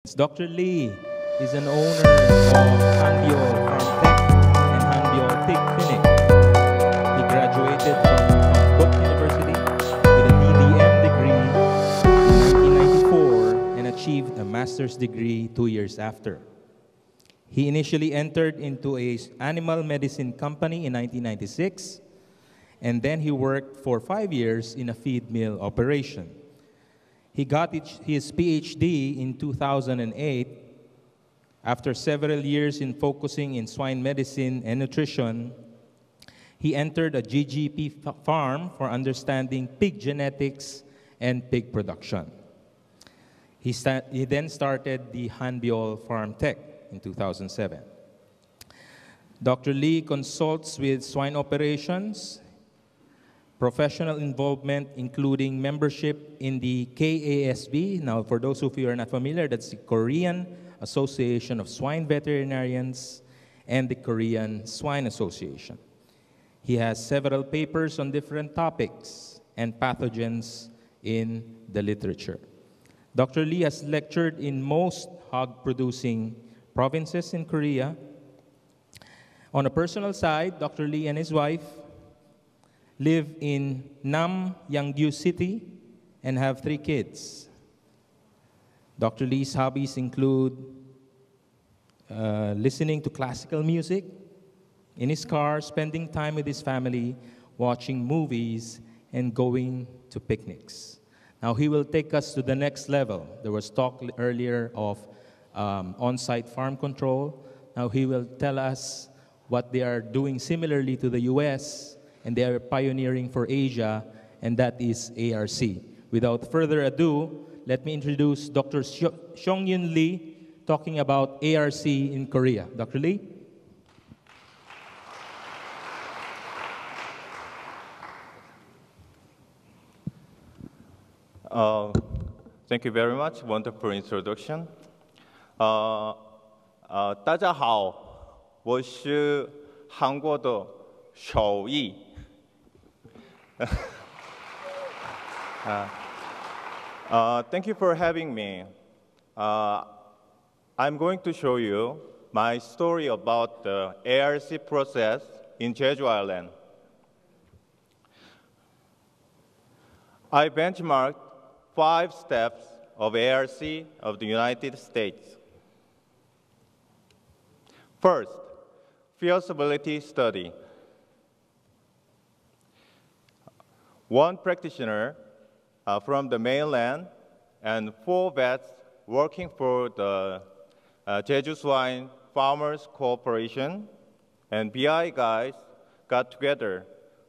Dr. Lee is an owner of Hanbyo Farm Tech and Hanbyo Pig Clinic. He graduated from Kook University with a DDM degree in 1994 and achieved a master's degree 2 years after. He initially entered into an animal medicine company in 1996, and then he worked for 5 years in a feed mill operation. He got his PhD in 2008 after several years in focusing in swine medicine and nutrition. He entered a GGP farm for understanding pig genetics and pig production. He then started the Hanbyo Farm Tech in 2007. Dr. Lee consults with swine operations, professional involvement, including membership in the KASB. Now, for those of you who are not familiar, that's the Korean Association of Swine Veterinarians and the Korean Swine Association. He has several papers on different topics and pathogens in the literature. Dr. Lee has lectured in most hog-producing provinces in Korea. On a personal side, Dr. Lee and his wife live in Nam Yangju City and have 3 kids. Dr. Lee's hobbies include listening to classical music, in his car, spending time with his family, watching movies, and going to picnics. Now, he will take us to the next level. There was talk earlier of on-site farm control. Now, he will tell us what they are doing similarly to the US, and they are pioneering for Asia, and that is ARC. Without further ado, let me introduce Dr. Seung Lee talking about ARC in Korea. Dr. Lee? Thank you very much. Wonderful introduction. 大家好，我是韩国的手艺。Thank you for having me. I'm going to show you my story about the ARC process in Jeju Island. I benchmarked 5 steps of ARC of the United States. First, feasibility study. 1 practitioner from the mainland and 4 vets working for the Jeju Swine Farmers Corporation and BI guys got together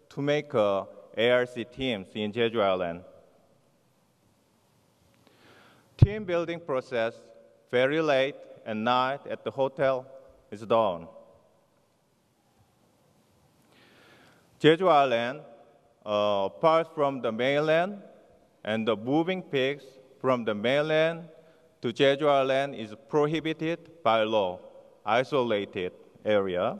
to make ARC teams in Jeju Island. Team building process very late at night at the hotel is done. Jeju Island, apart from the mainland, and the moving pigs from the mainland to Jeju Island is prohibited by law, isolated area.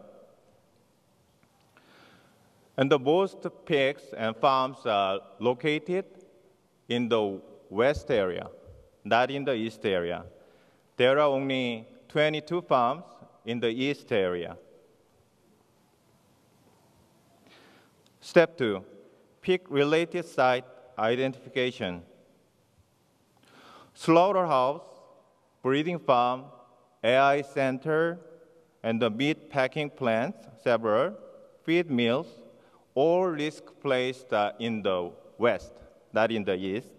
And the most pigs and farms are located in the west area, not in the east area. There are only 22 farms in the east area. Step 2, pig-related site identification. Slaughterhouse, breeding farm, AI center, and the meat packing plants, several, feed mills, all risk placed in the west, not in the east.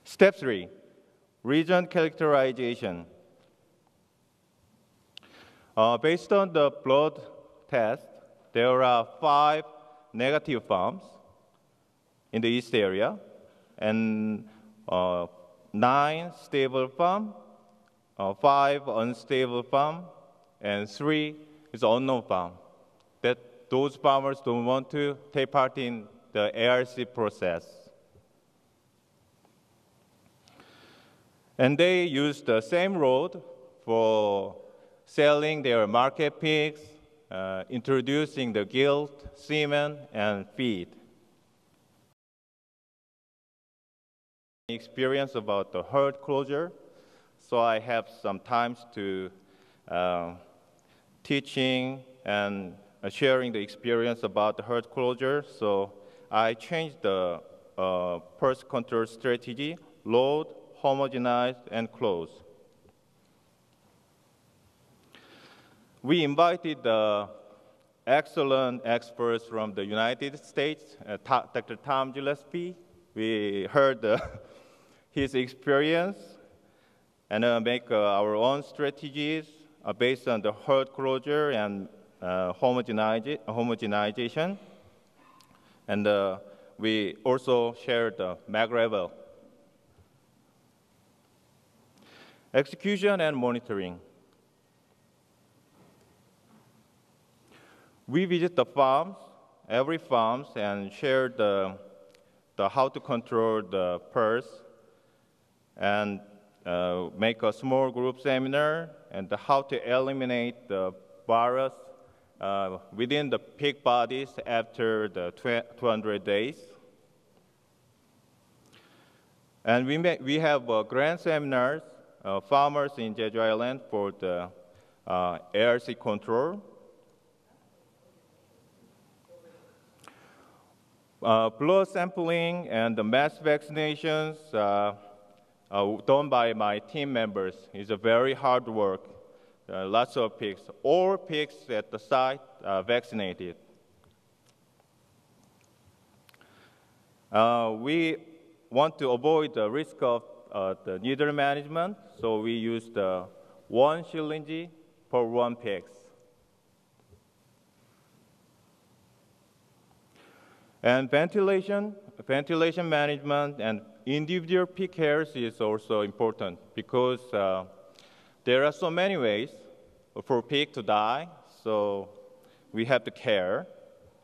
Step 3, region characterization. Based on the blood test, there are 5 negative farms in the east area and 9 stable farms, 5 unstable farms, and 3 is unknown farm. That those farmers don't want to take part in the ARC process. And they use the same road for selling their market pigs, introducing the gilt, semen, and feed. experience about the herd closure. So I have some time to teaching and sharing the experience about the herd closure. So I changed the purse control strategy: load, homogenize, and close. We invited excellent experts from the United States, Dr. Tom Gillespie. We heard his experience and make our own strategies based on the herd closure and homogenization. And we also shared the MAG-level. Execution and monitoring. We visit the farms, every farms, and share the how to control the purse, and make a small group seminar, and how to eliminate the virus within the pig bodies after the 200 days. And we have grand seminars, farmers in Jeju Island for the ARC control. Blood sampling and the mass vaccinations done by my team members is a very hard work. Lots of pigs. All pigs at the site vaccinated. We want to avoid the risk of the needle management, so we use the 1 syringe per 1 pigs. And ventilation management and individual pig cares is also important, because there are so many ways for pig to die, so we have to care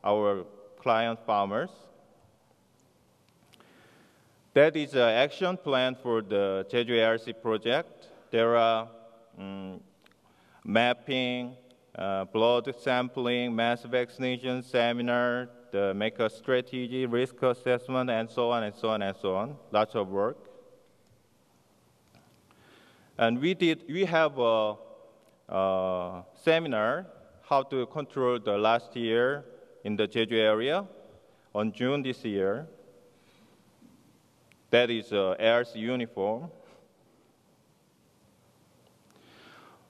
our client farmers. That is an action plan for the Jeju ARC project. There are mapping, blood sampling, mass vaccination seminar, the make a strategy, risk assessment, and so on and so on and so on. Lots of work. And we have a seminar how to control the last year in the Jeju area on June this year. That is ARC uniform.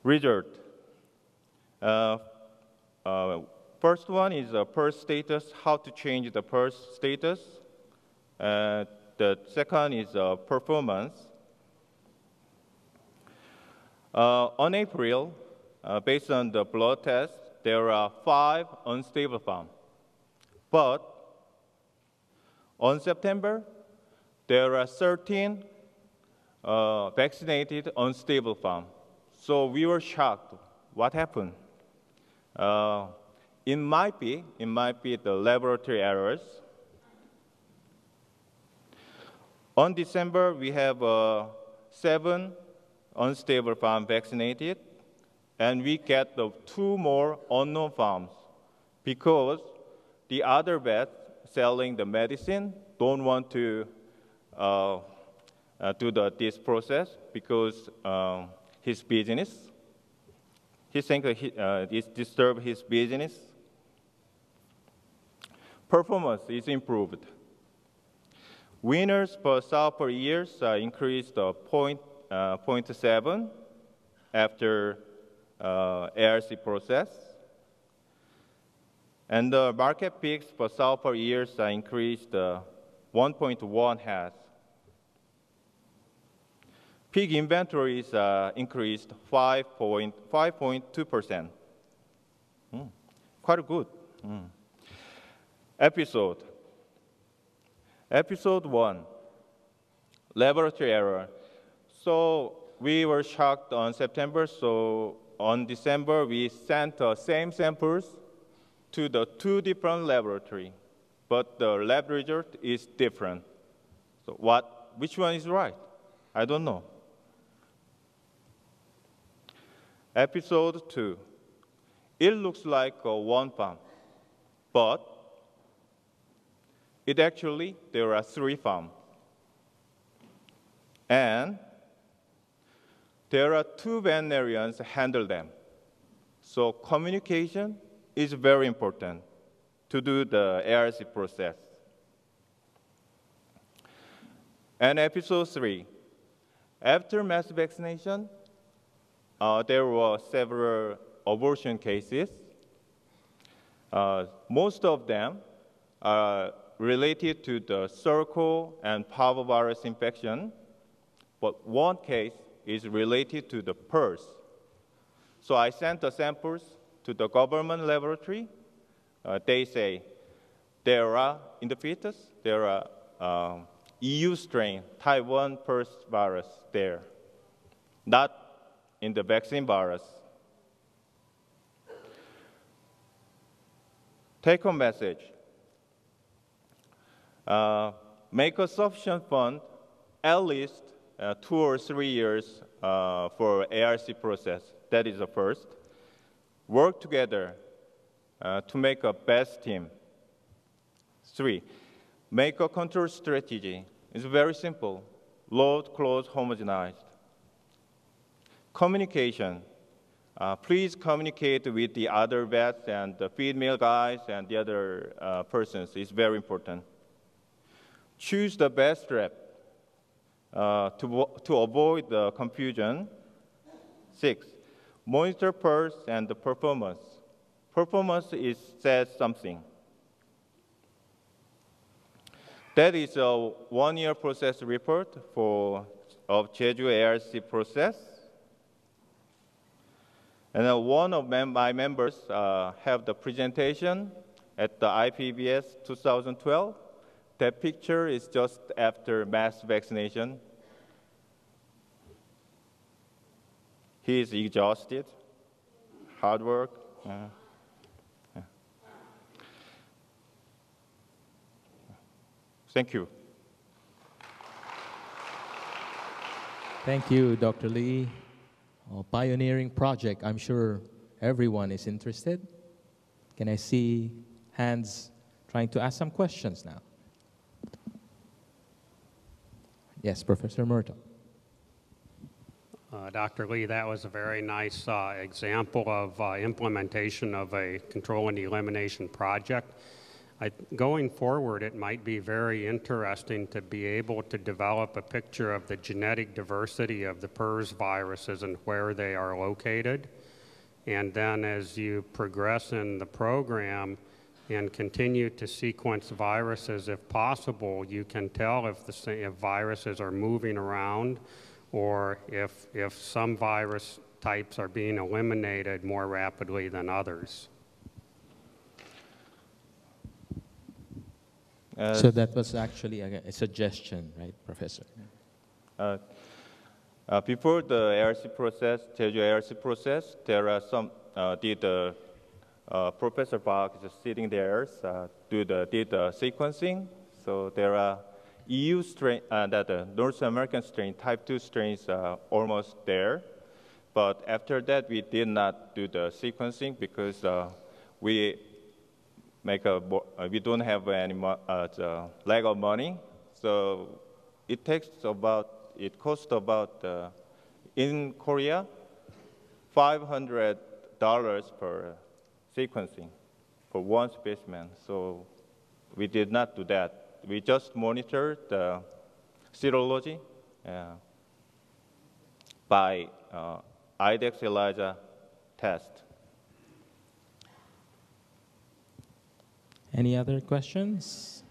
Result. First one is purse status, how to change the purse status. The second is performance. On April, based on the blood test, there are 5 unstable farms. But on September, there are 13 vaccinated unstable farms. So we were shocked. What happened? It might be the laboratory errors. On December, we have 7 unstable farms vaccinated, and we get the 2 more unknown farms because the other vets selling the medicine don't want to do this process because his business. He thinks it disturbs his business. Performance is improved. Winners per sow per years increased 0.7 after ARC process. And the market pigs per sow per years increased 1.1 heads. Pig inventories increased 5.2%. Quite good. Episode 1, laboratory error. So we were shocked on September, so on December we sent the same samples to the 2 different laboratories, but the lab result is different. So which one is right? I don't know. Episode 2, it looks like 1 farm, but there are 3 farms. And there are two veterinarians handle them. So communication is very important to do the ARC process. And episode 3, after mass vaccination, there were several abortion cases. Most of them are related to the cervical and parvovirus infection, but one case is related to the PRRS. So I sent the samples to the government laboratory. They say there are, in the fetus, there are EU strain, type 1 PRRS virus there, not in the vaccine virus. Take-home message. Make a sufficient fund, at least 2 or 3 years for ARC process. That is the first. Work together to make a best team. 3, make a control strategy. It's very simple. Load, close, homogenized. Communication. Please communicate with the other vets and the feed mill guys and the other persons. It's very important. Choose the best rep to avoid the confusion. 6, monitor PRRS and the performance. Performance says something. That is a 1-year process report of Jeju ARC process. And one of my members have the presentation at the IPBS 2012. That picture is just after mass vaccination. He is exhausted, hard work. Thank you. Thank you, Dr. Lee. Pioneering project. I'm sure everyone is interested. Can I see hands trying to ask some questions now? Yes, Professor Murtaugh. Dr. Lee, that was a very nice example of implementation of a control and elimination project. Going forward, it might be very interesting to be able to develop a picture of the genetic diversity of the PRRS viruses and where they are located. And then as you progress in the program and continue to sequence viruses, if possible, you can tell if viruses are moving around or if some virus types are being eliminated more rapidly than others. So that was actually a suggestion, right, Professor? Before the ARC process, Jeju ARC process, there are some, Professor Bach is sitting there, did the sequencing. So there are EU strain, the North American strain, type 2 strains almost there. But after that, we did not do the sequencing because we don't have any lack of money. So it costs about, in Korea, $500 per sequencing for one specimen. So we did not do that. We just monitored the serology by IDEX ELISA test. Any other questions?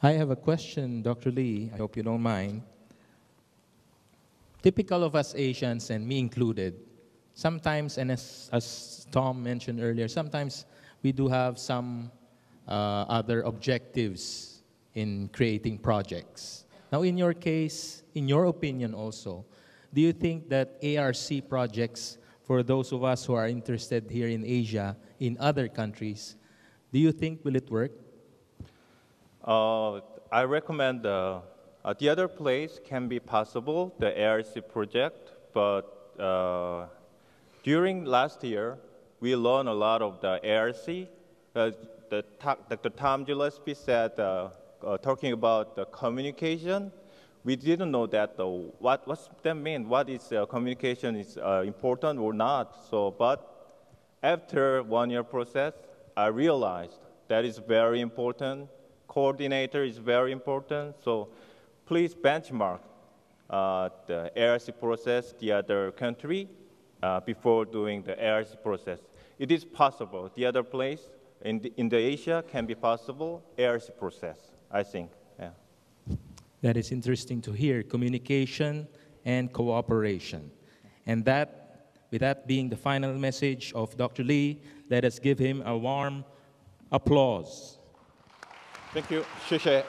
I have a question, Dr. Lee. I hope you don't mind. Typical of us Asians, and me included, sometimes, and as Tom mentioned earlier, sometimes we do have some other objectives in creating projects. Now, in your case, in your opinion also, do you think that ARC projects, for those of us who are interested here in Asia, in other countries, do you think will it work? I recommend the other place can be possible, the ARC project, but during last year, we learned a lot of the ARC. Dr. Tom Gillespie said talking about the communication. We didn't know that what's that mean? What is communication is important or not? So, but after 1 year process, I realized that is very important. Coordinator is very important. So, please benchmark the ARC process the other country before doing the ARC process. It is possible. The other place in the Asia can be possible ARC process, I think. Yeah. That is interesting to hear, communication and cooperation. And that, with that being the final message of Dr. Lee, let us give him a warm applause. Thank you. 谢谢.